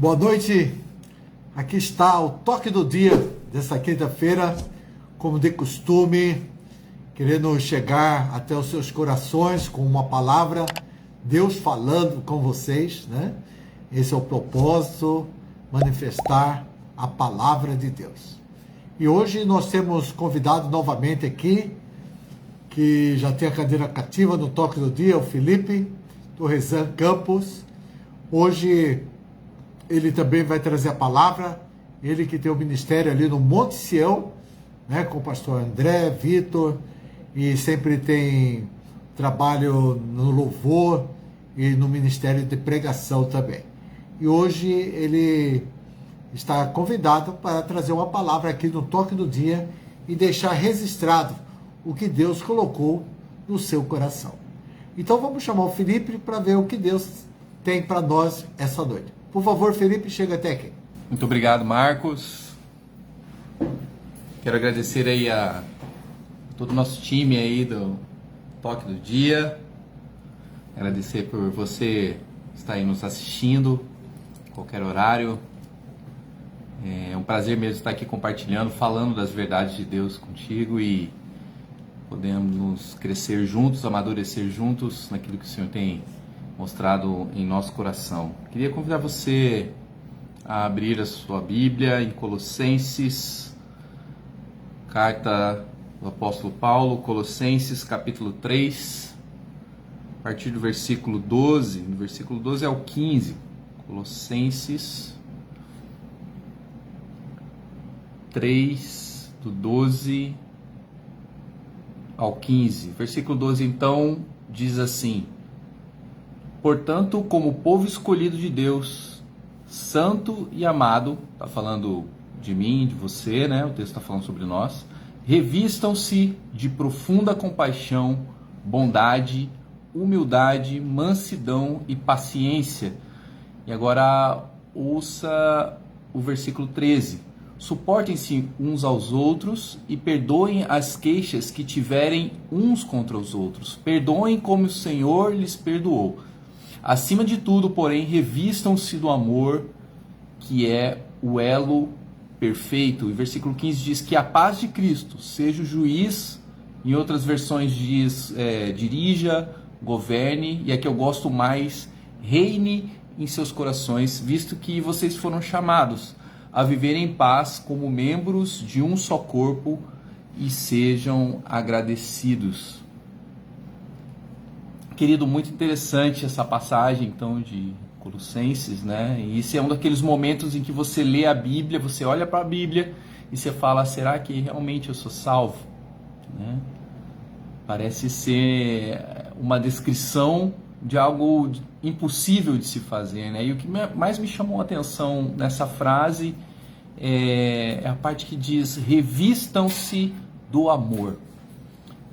Boa noite, aqui está o toque do dia dessa quinta-feira, como de costume, querendo chegar até os seus corações com uma palavra, Deus falando com vocês, né? Esse é o propósito, manifestar a palavra de Deus. E hoje nós temos convidado novamente aqui, que já tem a cadeira cativa no toque do dia, o Felipe Torresan Campos. Hoje ele também vai trazer a palavra, ele que tem o ministério ali no Monte Sião, né, com o pastor André, Vitor, e sempre tem trabalho no louvor e no ministério de pregação também. E hoje ele está convidado para trazer uma palavra aqui no toque do dia e deixar registrado o que Deus colocou no seu coração. Então vamos chamar o Felipe para ver o que Deus tem para nós essa noite. Por favor, Felipe, chega até aqui. Muito obrigado, Marcos. Quero agradecer aí a todo o nosso time aí do Toque do Dia. Agradecer por você estar aí nos assistindo, a qualquer horário. É um prazer mesmo estar aqui compartilhando, falando das verdades de Deus contigo e podemos crescer juntos, amadurecer juntos naquilo que o Senhor tem mostrado em nosso coração. Queria convidar você a abrir a sua Bíblia em Colossenses, carta do apóstolo Paulo, Colossenses capítulo 3, a partir do versículo 12, no versículo 12 ao 15, Colossenses 3, do 12 ao 15, versículo 12 então diz assim: portanto, como povo escolhido de Deus, santo e amado, está falando de mim, de você, né? O texto está falando sobre nós. Revistam-se de profunda compaixão, bondade, humildade, mansidão e paciência. E agora ouça o versículo 13. Suportem-se uns aos outros e perdoem as queixas que tiverem uns contra os outros. Perdoem como o Senhor lhes perdoou. Acima de tudo, porém, revistam-se do amor, que é o elo perfeito. E versículo 15 diz que a paz de Cristo seja o juiz. Em outras versões diz dirija, governe, e aqui eu gosto mais, reine em seus corações, visto que vocês foram chamados a viver em paz como membros de um só corpo e sejam agradecidos. Querido, muito interessante essa passagem então de Colossenses, né? E esse é um daqueles momentos em que você lê a Bíblia, você olha para a Bíblia e você fala, será que realmente eu sou salvo? Né? Parece ser uma descrição de algo impossível de se fazer, né? E o que mais me chamou a atenção nessa frase é a parte que diz revistam-se do amor.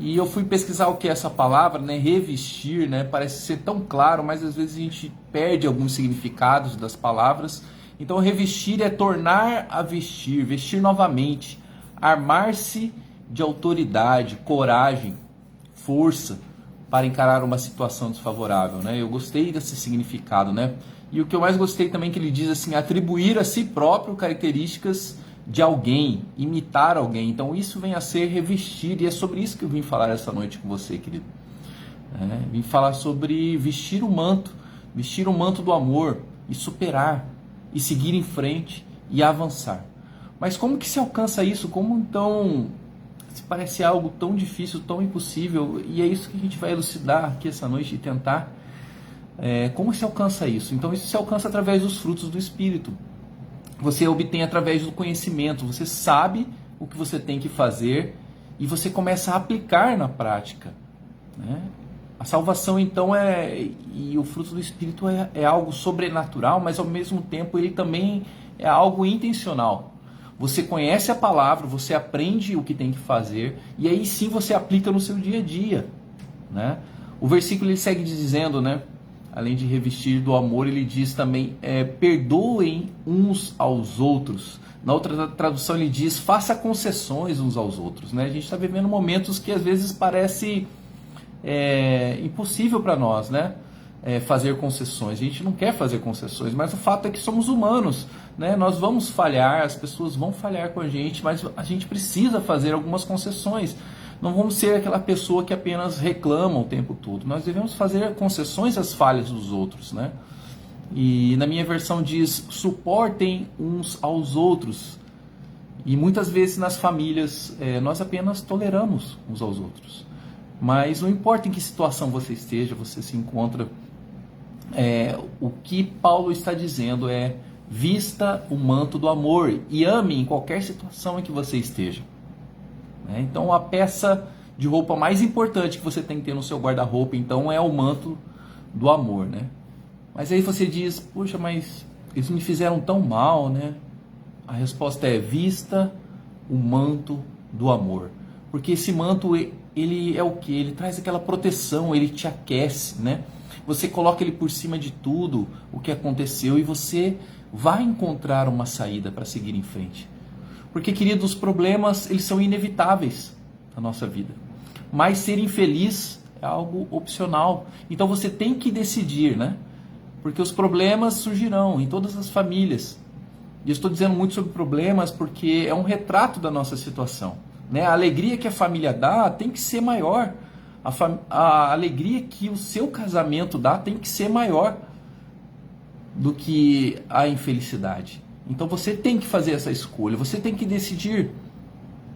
E eu fui pesquisar o que é essa palavra, né? Revestir, né? Parece ser tão claro, mas às vezes a gente perde alguns significados das palavras. Então revestir é tornar a vestir, vestir novamente, armar-se de autoridade, coragem, força para encarar uma situação desfavorável, né? Eu gostei desse significado, né? E o que eu mais gostei também que ele diz assim, atribuir a si próprio características de alguém, imitar alguém. Então isso vem a ser revestir, e é sobre isso que eu vim falar essa noite com você, querido. Vim falar sobre vestir o manto do amor, e superar, e seguir em frente, e avançar. Mas como que se alcança isso? Como então se parece algo tão difícil, tão impossível? E é isso que a gente vai elucidar aqui essa noite e tentar. Como se alcança isso? Então isso se alcança através dos frutos do Espírito. Você obtém através do conhecimento, você sabe o que você tem que fazer e você começa a aplicar na prática, né? A salvação então e o fruto do Espírito é algo sobrenatural, mas ao mesmo tempo ele também é algo intencional. Você conhece a palavra, você aprende o que tem que fazer e aí sim você aplica no seu dia a dia, né? O versículo ele segue dizendo, né? Além de revestir do amor, ele diz também, perdoem uns aos outros. Na outra tradução ele diz, faça concessões uns aos outros, né? A gente está vivendo momentos que às vezes parece impossível para nós, né? fazer concessões. A gente não quer fazer concessões, mas o fato é que somos humanos, né? Nós vamos falhar, as pessoas vão falhar com a gente, mas a gente precisa fazer algumas concessões. Não vamos ser aquela pessoa que apenas reclama o tempo todo. Nós devemos fazer concessões às falhas dos outros, né? E na minha versão diz: suportem uns aos outros. E muitas vezes nas famílias nós apenas toleramos uns aos outros. Mas não importa em que situação você esteja, você se encontra, o que Paulo está dizendo é: vista o manto do amor e ame em qualquer situação em que você esteja. Então a peça de roupa mais importante que você tem que ter no seu guarda-roupa, então, é o manto do amor, né? Mas aí você diz: puxa, mas eles me fizeram tão mal, né? A resposta é: vista o manto do amor. Porque esse manto, ele é o que? Ele traz aquela proteção, ele te aquece, né? Você coloca ele por cima de tudo o que aconteceu e você vai encontrar uma saída para seguir em frente. Porque, querido, os problemas, eles são inevitáveis na nossa vida. Mas ser infeliz é algo opcional. Então você tem que decidir, né? Porque os problemas surgirão em todas as famílias. E eu estou dizendo muito sobre problemas porque é um retrato da nossa situação, né? A alegria que a família dá tem que ser maior. A alegria que o seu casamento dá tem que ser maior do que a infelicidade. Então você tem que fazer essa escolha, você tem que decidir.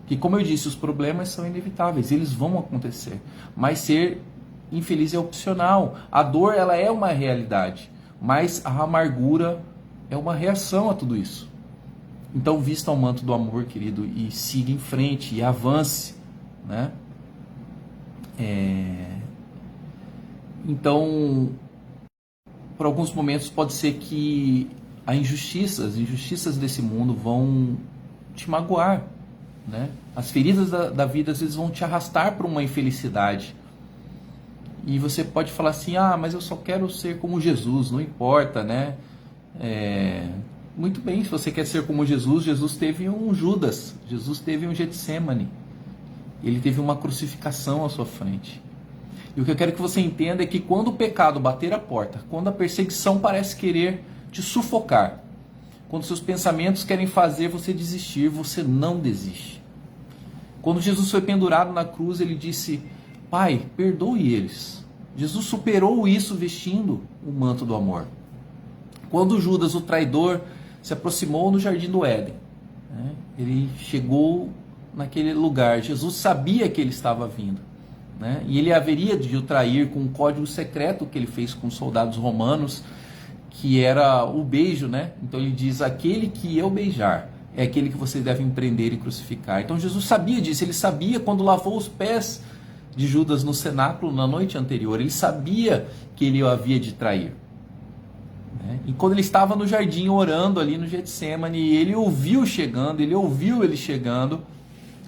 Que, como eu disse, os problemas são inevitáveis, eles vão acontecer. Mas ser infeliz é opcional. A dor, ela é uma realidade, mas a amargura é uma reação a tudo isso. Então vista o manto do amor, querido, e siga em frente, e avance, né? Então, por alguns momentos pode ser que as injustiças desse mundo vão te magoar, né? As feridas da vida às vezes vão te arrastar para uma infelicidade. E você pode falar assim: ah, mas eu só quero ser como Jesus, não importa, né? Muito bem, se você quer ser como Jesus, Jesus teve um Judas, Jesus teve um Getsemane, ele teve uma crucificação à sua frente. E o que eu quero que você entenda é que quando o pecado bater a porta, quando a perseguição parece querer te sufocar, quando seus pensamentos querem fazer você desistir, você não desiste. Quando Jesus foi pendurado na cruz, ele disse: Pai, perdoe eles. Jesus superou isso vestindo o manto do amor. Quando Judas, o traidor, se aproximou no jardim do Éden, né, ele chegou naquele lugar, Jesus sabia que ele estava vindo, né, e ele haveria de o trair com um código secreto que ele fez com os soldados romanos, que era o beijo, né? Então ele diz: aquele que eu beijar é aquele que vocês devem prender e crucificar. Então Jesus sabia disso, ele sabia quando lavou os pés de Judas no cenáculo na noite anterior, ele sabia que ele o havia de trair. E quando ele estava no jardim orando ali no Getsemane, ele ouviu ele chegando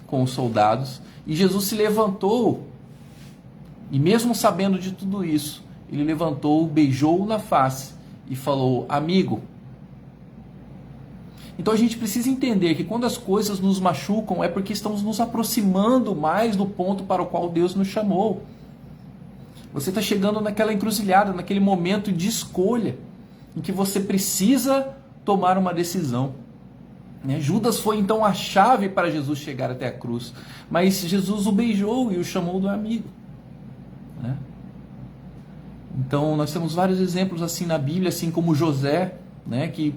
com os soldados, e Jesus se levantou, e mesmo sabendo de tudo isso, ele levantou, beijou-o na face e falou: amigo. Então a gente precisa entender que quando as coisas nos machucam é porque estamos nos aproximando mais do ponto para o qual Deus nos chamou. Você está chegando naquela encruzilhada, naquele momento de escolha, em que você precisa tomar uma decisão. Judas foi então a chave para Jesus chegar até a cruz, mas Jesus o beijou e o chamou de amigo. Então nós temos vários exemplos assim na Bíblia, assim como José, que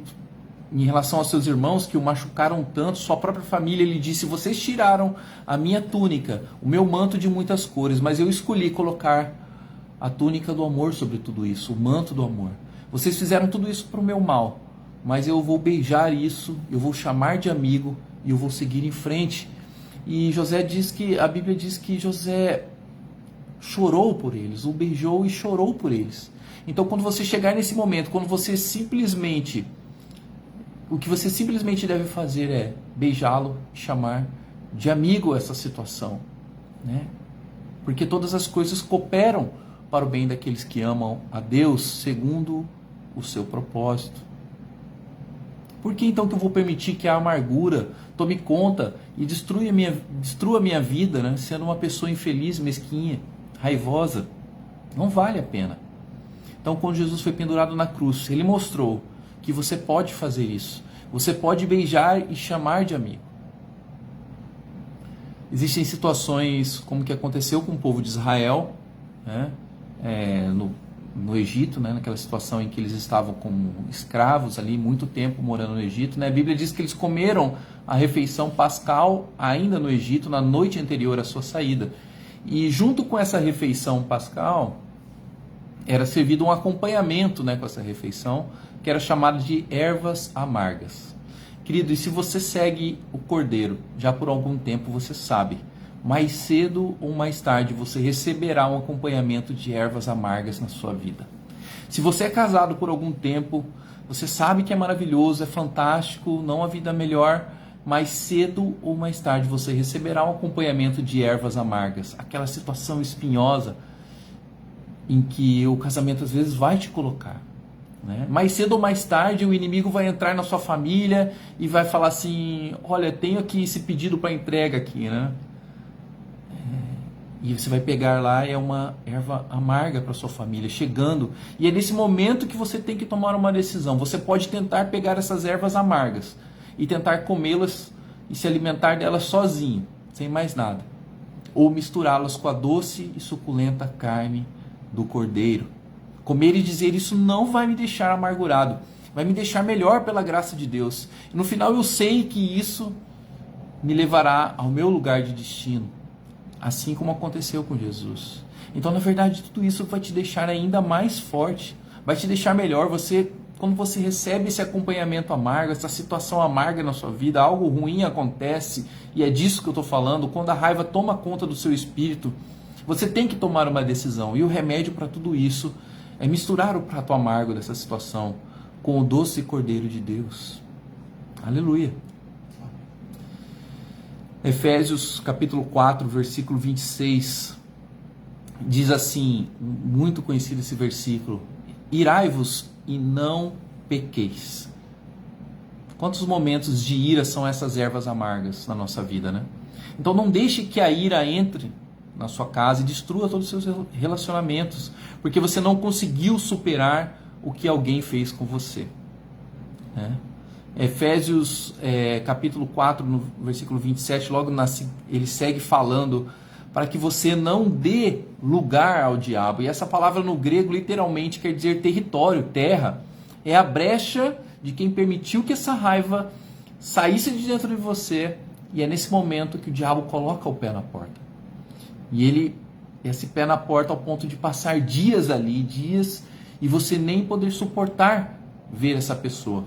em relação aos seus irmãos que o machucaram tanto, sua própria família, ele disse: vocês tiraram a minha túnica, o meu manto de muitas cores, mas eu escolhi colocar a túnica do amor sobre tudo isso, o manto do amor. Vocês fizeram tudo isso para o meu mal, mas eu vou beijar isso, eu vou chamar de amigo e eu vou seguir em frente. E a Bíblia diz que José chorou por eles, o beijou e chorou por eles. Então quando você chegar nesse momento, o que você simplesmente deve fazer é beijá-lo, chamar de amigo essa situação, Porque todas as coisas cooperam para o bem daqueles que amam a Deus segundo o seu propósito. Por que então que eu vou permitir que a amargura tome conta e destrua a minha vida, sendo uma pessoa infeliz, mesquinha, raivosa? Não vale a pena. Então, quando Jesus foi pendurado na cruz, ele mostrou que você pode fazer isso. Você pode beijar e chamar de amigo. Existem situações como que aconteceu com o povo de Israel, né? No Egito, né? Naquela situação em que eles estavam como escravos ali, muito tempo morando no Egito, né? A Bíblia diz que eles comeram a refeição pascal ainda no Egito, na noite anterior à sua saída. E junto com essa refeição pascal, era servido um acompanhamento, né, com essa refeição, que era chamado de ervas amargas. Querido, e se você segue o Cordeiro já por algum tempo, você sabe, mais cedo ou mais tarde você receberá um acompanhamento de ervas amargas na sua vida. Se você é casado por algum tempo, você sabe que é maravilhoso, é fantástico, não há vida melhor, mais cedo ou mais tarde você receberá um acompanhamento de ervas amargas. Aquela situação espinhosa em que o casamento às vezes vai te colocar. Né? Mais cedo ou mais tarde o inimigo vai entrar na sua família e vai falar assim, olha, tenho aqui esse pedido para entrega aqui, né? E você vai pegar lá, é uma erva amarga para sua família, chegando. E é nesse momento que você tem que tomar uma decisão. Você pode tentar pegar essas ervas amargas e tentar comê-las e se alimentar delas sozinho, sem mais nada. Ou misturá-las com a doce e suculenta carne do Cordeiro. Comer e dizer, isso não vai me deixar amargurado, vai me deixar melhor pela graça de Deus. E no final eu sei que isso me levará ao meu lugar de destino, assim como aconteceu com Jesus. Então, na verdade, tudo isso vai te deixar ainda mais forte, vai te deixar melhor. Quando você recebe esse acompanhamento amargo, essa situação amarga na sua vida, algo ruim acontece, e é disso que eu estou falando, quando a raiva toma conta do seu espírito, você tem que tomar uma decisão, e o remédio para tudo isso é misturar o prato amargo dessa situação com o doce Cordeiro de Deus. Aleluia! Efésios capítulo 4, versículo 26, diz assim, muito conhecido esse versículo, irai-vos e não pequeis. Quantos momentos de ira são essas ervas amargas na nossa vida, né? Então não deixe que a ira entre na sua casa e destrua todos os seus relacionamentos, porque você não conseguiu superar o que alguém fez com você, né? Efésios capítulo 4, no versículo 27, logo ele segue falando para que você não dê lugar ao diabo. E essa palavra no grego literalmente quer dizer território, terra. É a brecha de quem permitiu que essa raiva saísse de dentro de você, e é nesse momento que o diabo coloca o pé na porta. E esse pé na porta ao ponto de passar dias ali, e você nem poder suportar ver essa pessoa.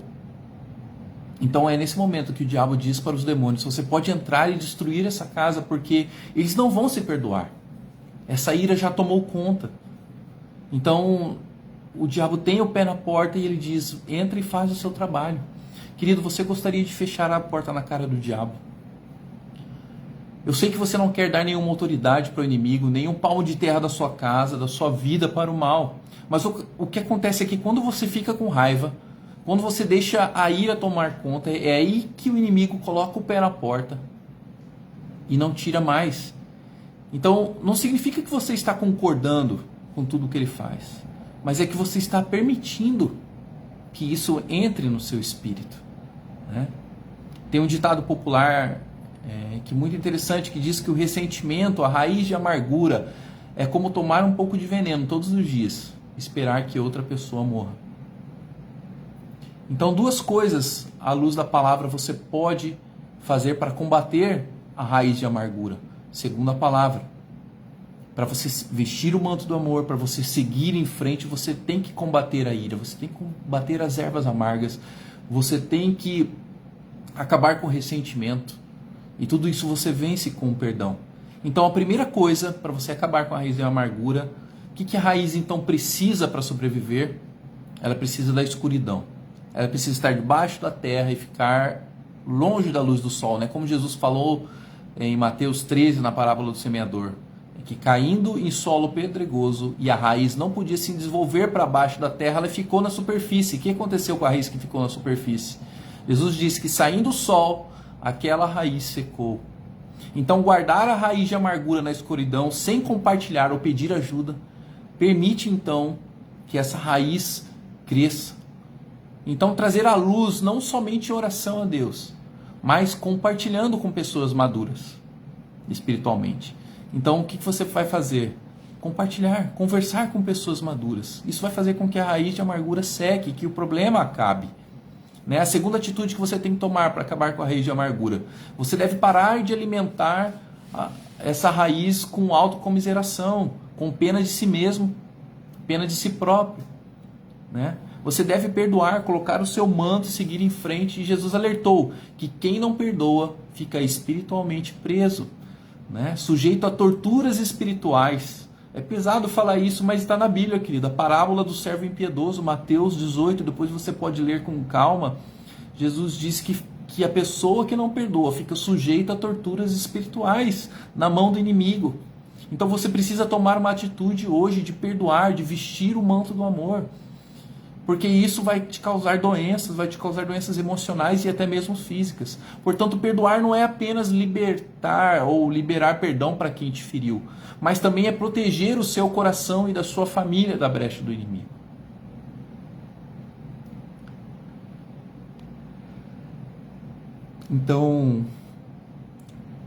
Então é nesse momento que o diabo diz para os demônios, você pode entrar e destruir essa casa, porque eles não vão se perdoar. Essa ira já tomou conta. Então o diabo tem o pé na porta e ele diz, entra e faz o seu trabalho. Querido, você gostaria de fechar a porta na cara do diabo? Eu sei que você não quer dar nenhuma autoridade para o inimigo, nenhum palmo de terra da sua casa, da sua vida para o mal. Mas o que acontece é que quando você fica com raiva, quando você deixa a ira tomar conta, é aí que o inimigo coloca o pé na porta e não tira mais. Então, não significa que você está concordando com tudo que ele faz, mas é que você está permitindo que isso entre no seu espírito, né? Tem um ditado popular que é muito interessante, que diz que o ressentimento, a raiz de amargura, é como tomar um pouco de veneno todos os dias, esperar que outra pessoa morra. Então, duas coisas, à luz da palavra, você pode fazer para combater a raiz de amargura. Segundo a palavra, para você vestir o manto do amor, para você seguir em frente, você tem que combater a ira, você tem que combater as ervas amargas, você tem que acabar com o ressentimento. E tudo isso você vence com o perdão. Então, a primeira coisa para você acabar com a raiz de amargura, o que a raiz então precisa para sobreviver? Ela precisa da escuridão. Ela precisa estar debaixo da terra e ficar longe da luz do sol, né? Como Jesus falou em Mateus 13, na parábola do semeador, que caindo em solo pedregoso e a raiz não podia se desenvolver para baixo da terra, ela ficou na superfície. O que aconteceu com a raiz que ficou na superfície? Jesus disse que saindo o sol, aquela raiz secou. Então, guardar a raiz de amargura na escuridão, sem compartilhar ou pedir ajuda, permite então que essa raiz cresça. Então, trazer à luz não somente oração a Deus, mas compartilhando com pessoas maduras espiritualmente. Então, o que você vai fazer? Compartilhar, conversar com pessoas maduras. Isso vai fazer com que a raiz de amargura seque, que o problema acabe. Né? A segunda atitude que você tem que tomar para acabar com a raiz de amargura: você deve parar de alimentar essa raiz com autocomiseração, com pena de si mesmo, pena de si próprio. Né? Você deve perdoar, colocar o seu manto e seguir em frente. E Jesus alertou que quem não perdoa fica espiritualmente preso, né? Sujeito a torturas espirituais. É pesado falar isso, mas está na Bíblia, querida. A parábola do servo impiedoso, Mateus 18, depois você pode ler com calma. Jesus diz que a pessoa que não perdoa fica sujeita a torturas espirituais na mão do inimigo. Então você precisa tomar uma atitude hoje de perdoar, de vestir o manto do amor. Porque isso vai te causar doenças emocionais e até mesmo físicas. Portanto, perdoar não é apenas libertar ou liberar perdão para quem te feriu, mas também é proteger o seu coração e da sua família da brecha do inimigo. Então,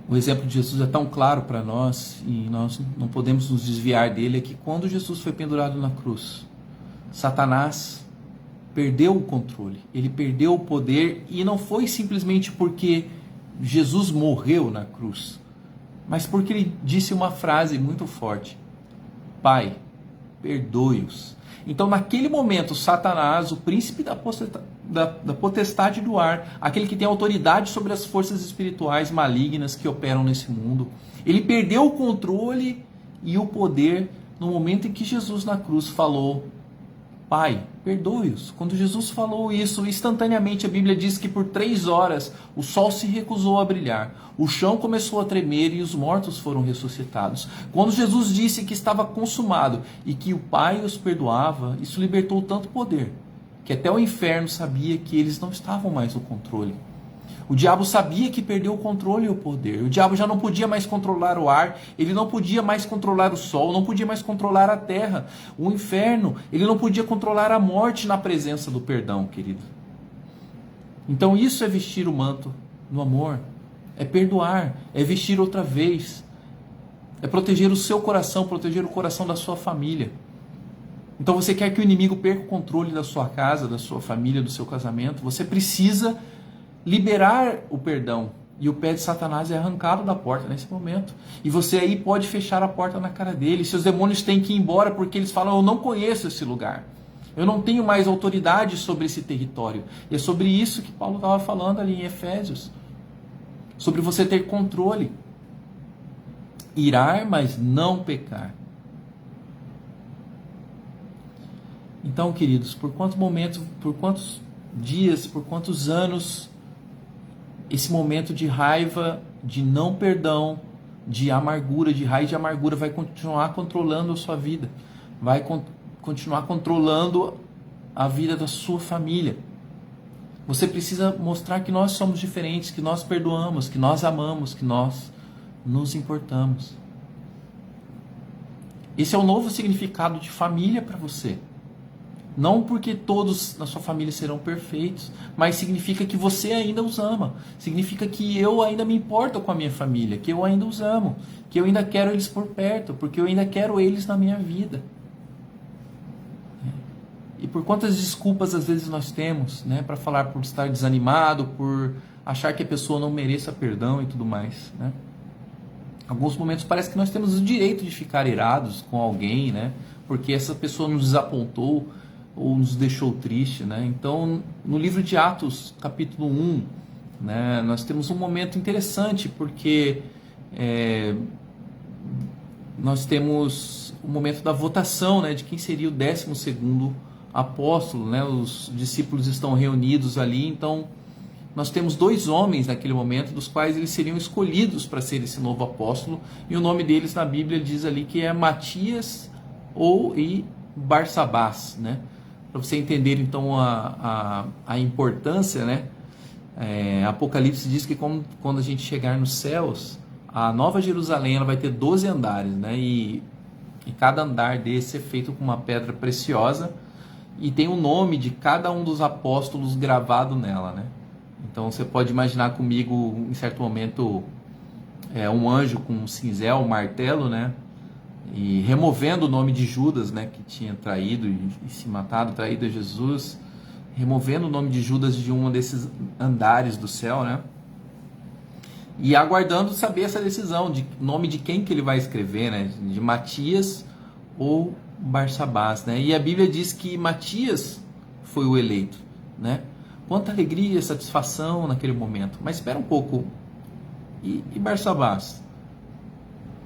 o exemplo de Jesus é tão claro para nós e nós não podemos nos desviar dele, é que quando Jesus foi pendurado na cruz, Satanás perdeu o controle, ele perdeu o poder, e não foi simplesmente porque Jesus morreu na cruz, mas porque ele disse uma frase muito forte: Pai, perdoe-os. Então naquele momento Satanás, o príncipe da potestade do ar, aquele que tem autoridade sobre as forças espirituais malignas que operam nesse mundo, ele perdeu o controle e o poder no momento em que Jesus na cruz falou: Pai, perdoe-os. Quando Jesus falou isso, instantaneamente a Bíblia diz que por 3 horas o sol se recusou a brilhar, o chão começou a tremer e os mortos foram ressuscitados. Quando Jesus disse que estava consumado e que o Pai os perdoava, isso libertou tanto poder que até o inferno sabia que eles não estavam mais no controle. O diabo sabia que perdeu o controle e o poder. O diabo já não podia mais controlar o ar, ele não podia mais controlar o sol, não podia mais controlar a terra. O inferno, ele não podia controlar a morte na presença do perdão, querido. Então isso é vestir o manto no amor, é perdoar, é vestir outra vez, é proteger o seu coração, proteger o coração da sua família. Então você quer que o inimigo perca o controle da sua casa, da sua família, do seu casamento, você precisa liberar o perdão, e o pé de Satanás é arrancado da porta nesse momento, e você aí pode fechar a porta na cara dele. Seus demônios têm que ir embora porque eles falam: eu não conheço esse lugar, eu não tenho mais autoridade sobre esse território. E é sobre isso que Paulo estava falando ali em Efésios, sobre você ter controle, irar, mas não pecar. Então, queridos, por quantos momentos, por quantos dias, por quantos anos esse momento de raiva, de não perdão, de amargura, de raiz de amargura vai continuar controlando a sua vida, vai continuar controlando a vida da sua família? Você precisa mostrar que nós somos diferentes, que nós perdoamos, que nós amamos, que nós nos importamos. Esse é o novo significado de família para você. Não porque todos na sua família serão perfeitos, mas significa que você ainda os ama. Significa que eu ainda me importo com a minha família, que eu ainda os amo, que eu ainda quero eles por perto, porque eu ainda quero eles na minha vida. E por quantas desculpas às vezes nós temos, né, para falar por estar desanimado, por achar que a pessoa não mereça perdão e tudo mais, né? Alguns momentos parece que nós temos o direito de ficar irados com alguém, né, porque essa pessoa nos desapontou ou nos deixou triste, né? Então, no livro de Atos, capítulo 1, né, nós temos um momento interessante, porque nós temos o momento da votação, né, de quem seria o 12º apóstolo, né? Os discípulos estão reunidos ali, então nós temos 2 homens naquele momento, dos quais eles seriam escolhidos para ser esse novo apóstolo, e o nome deles na Bíblia diz ali que é Matias e Barsabás, né? Para você entender então a importância, né? Apocalipse diz que quando a gente chegar nos céus, a Nova Jerusalém ela vai ter 12 andares, né? E E cada andar desse é feito com uma pedra preciosa e tem o nome de cada um dos apóstolos gravado nela, né? Então você pode imaginar comigo, em certo momento, um anjo com um cinzel, um martelo, né? E removendo o nome de Judas, né? Que tinha traído e se matado, traído a Jesus. Removendo o nome de Judas de um desses andares do céu, né? E aguardando saber essa decisão, de nome de quem que ele vai escrever, né? De Matias ou Barsabás, né? E a Bíblia diz que Matias foi o eleito, né? Quanta alegria e satisfação naquele momento. Mas espera um pouco, e Barsabás?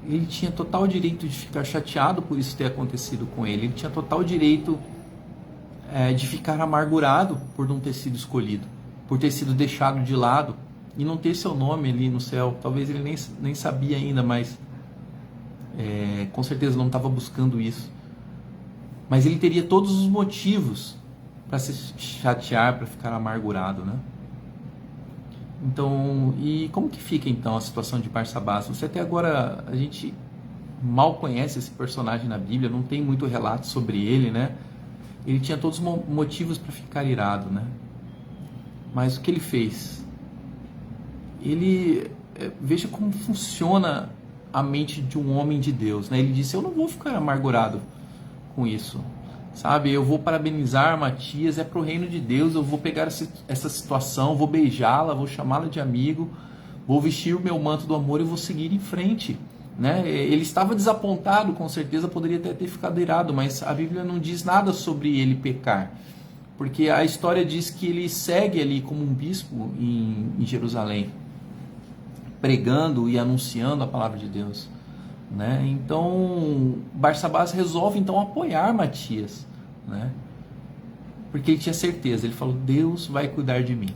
Ele tinha total direito de ficar chateado por isso ter acontecido com ele. Ele tinha total direito de ficar amargurado por não ter sido escolhido, por ter sido deixado de lado e não ter seu nome ali no céu. Talvez ele nem sabia ainda, mas com certeza não estava buscando isso. Mas ele teria todos os motivos para se chatear, para ficar amargurado, né? Então, e como que fica então a situação de Barsabás? Você até agora, a gente mal conhece esse personagem na Bíblia, não tem muito relato sobre ele, né? Ele tinha todos os motivos para ficar irado, né? Mas o que ele fez? Ele, veja como funciona a mente de um homem de Deus, né? Ele disse, eu não vou ficar amargurado com isso, sabe? Eu vou parabenizar Matias, é para o reino de Deus, eu vou pegar essa situação, vou beijá-la, vou chamá-la de amigo, vou vestir o meu manto do amor e vou seguir em frente, né? Ele estava desapontado, com certeza poderia até ter ficado irado, mas a Bíblia não diz nada sobre ele pecar, porque a história diz que ele segue ali como um bispo em Jerusalém, pregando e anunciando a palavra de Deus, né? Então Barsabás resolve então apoiar Matias, né? Porque ele tinha certeza, ele falou, Deus vai cuidar de mim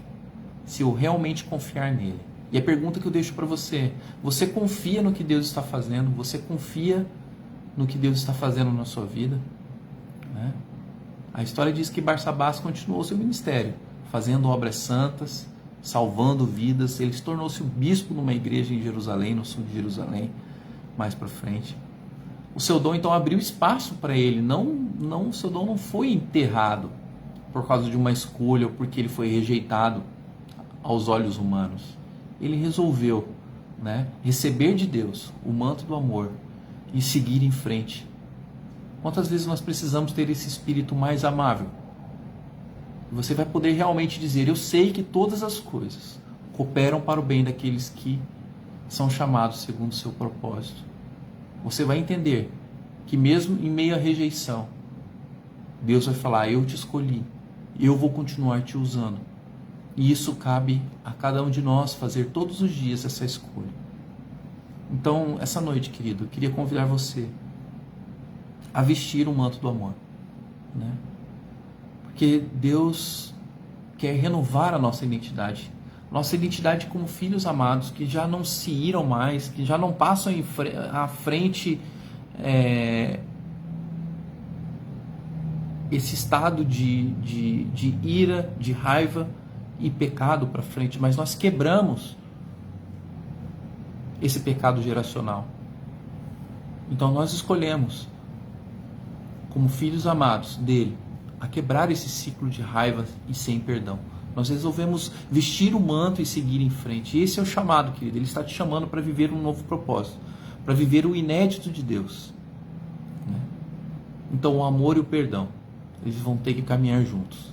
se eu realmente confiar nele. E a pergunta que eu deixo para você, você confia no que Deus está fazendo? Você confia no que Deus está fazendo na sua vida, né? A história diz que Barsabás continuou seu ministério, fazendo obras santas, salvando vidas. Ele se tornou-se o bispo numa igreja em Jerusalém, no sul de Jerusalém, mais para frente. O seu dom então abriu espaço para ele. O seu dom não foi enterrado por causa de uma escolha ou porque ele foi rejeitado aos olhos humanos. Ele resolveu, né, receber de Deus o manto do amor e seguir em frente. Quantas vezes nós precisamos ter esse espírito mais amável? Você vai poder realmente dizer, eu sei que todas as coisas cooperam para o bem daqueles que são chamados segundo o seu propósito. Você vai entender que mesmo em meio à rejeição, Deus vai falar, eu te escolhi, eu vou continuar te usando. E isso cabe a cada um de nós fazer todos os dias essa escolha. Então, essa noite, querido, eu queria convidar você a vestir o manto do amor, né? Porque Deus quer renovar a nossa identidade como filhos amados, que já não se iram mais, que já não passam à frente esse estado de ira, de raiva e pecado para frente, mas nós quebramos esse pecado geracional. Então nós escolhemos, como filhos amados dele, a quebrar esse ciclo de raiva e sem perdão. Nós resolvemos vestir o manto e seguir em frente. Esse é o chamado, querido. Ele está te chamando para viver um novo propósito, para viver o inédito de Deus, né? Então o amor e o perdão, eles vão ter que caminhar juntos.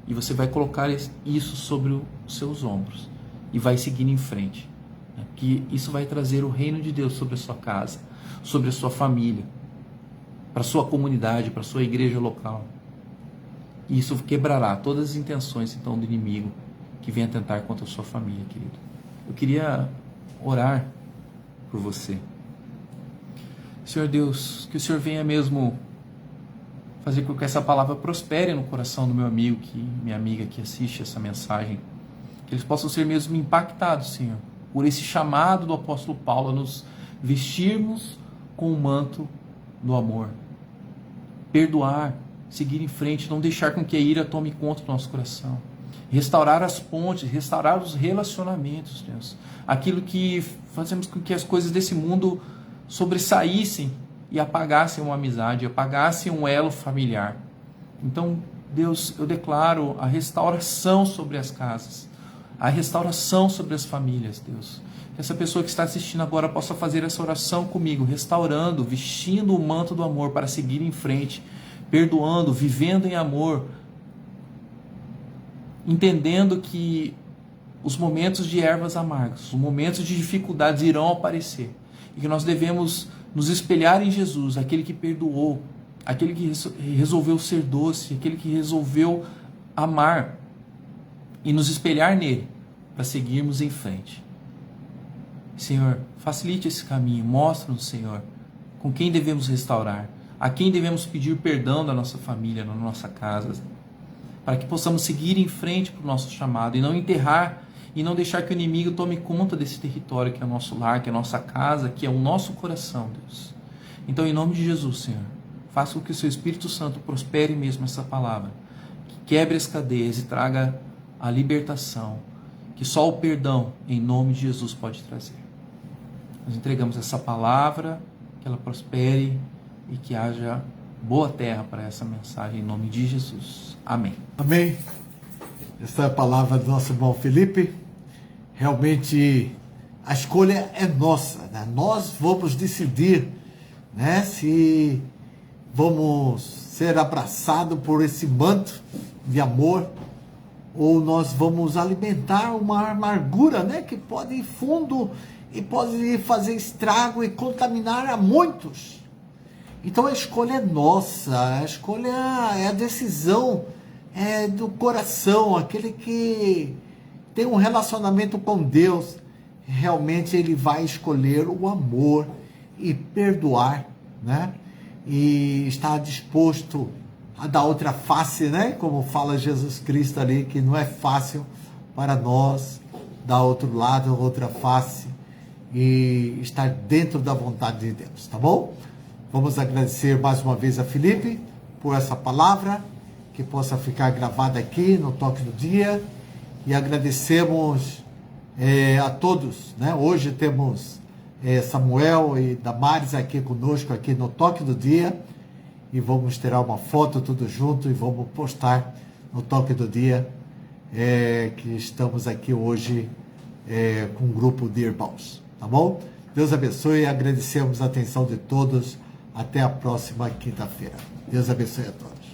E você vai colocar isso sobre os seus ombros e vai seguir em frente, né? Que isso vai trazer o reino de Deus sobre a sua casa, sobre a sua família, para a sua comunidade, para a sua igreja local. E isso quebrará todas as intenções então do inimigo que vem atentar contra a sua família, querido. Eu queria orar por você. Senhor Deus, que o Senhor venha mesmo fazer com que essa palavra prospere no coração do meu amigo, minha amiga que assiste essa mensagem. Que eles possam ser mesmo impactados, Senhor, por esse chamado do apóstolo Paulo a nos vestirmos com o manto do amor. Perdoar, seguir em frente, não deixar com que a ira tome conta do nosso coração. Restaurar as pontes, restaurar os relacionamentos, Deus. Aquilo que fazemos com que as coisas desse mundo sobressaíssem e apagassem uma amizade, apagassem um elo familiar. Então, Deus, eu declaro a restauração sobre as casas, a restauração sobre as famílias, Deus. Que essa pessoa que está assistindo agora possa fazer essa oração comigo, restaurando, vestindo o manto do amor para seguir em frente, perdoando, vivendo em amor, entendendo que os momentos de ervas amargas, os momentos de dificuldades irão aparecer e que nós devemos nos espelhar em Jesus, aquele que perdoou, aquele que resolveu ser doce, aquele que resolveu amar, e nos espelhar nele para seguirmos em frente. Senhor, facilite esse caminho, mostra-nos, Senhor, com quem devemos restaurar, a quem devemos pedir perdão da nossa família, na nossa casa, para que possamos seguir em frente para o nosso chamado e não enterrar e não deixar que o inimigo tome conta desse território que é o nosso lar, que é a nossa casa, que é o nosso coração, Deus. Então, em nome de Jesus, Senhor, faça com que o Seu Espírito Santo prospere mesmo essa palavra, que quebre as cadeias e traga a libertação, que só o perdão, em nome de Jesus, pode trazer. Nós entregamos essa palavra, que ela prospere e que haja boa terra para essa mensagem, em nome de Jesus. Amém. Amém. Essa é a palavra do nosso irmão Felipe. Realmente a escolha é nossa, né? Nós vamos decidir, né, se vamos ser abraçados por esse manto de amor ou nós vamos alimentar uma amargura, né, que pode ir fundo e pode fazer estrago e contaminar a muitos. Então a escolha é nossa, a escolha é a decisão do coração, aquele que tem um relacionamento com Deus, realmente ele vai escolher o amor e perdoar, né? E está disposto a dar outra face, né? Como fala Jesus Cristo ali, que não é fácil para nós dar outro lado, outra face e estar dentro da vontade de Deus, tá bom? Vamos agradecer mais uma vez a Felipe por essa palavra, que possa ficar gravada aqui no Toque do Dia, e agradecemos a todos, né? Hoje temos Samuel e Damares aqui conosco, aqui no Toque do Dia, e vamos tirar uma foto tudo junto e vamos postar no Toque do Dia, que estamos aqui hoje com um grupo de irmãos, tá bom? Deus abençoe, agradecemos a atenção de todos, até a próxima quinta-feira. Deus abençoe a todos.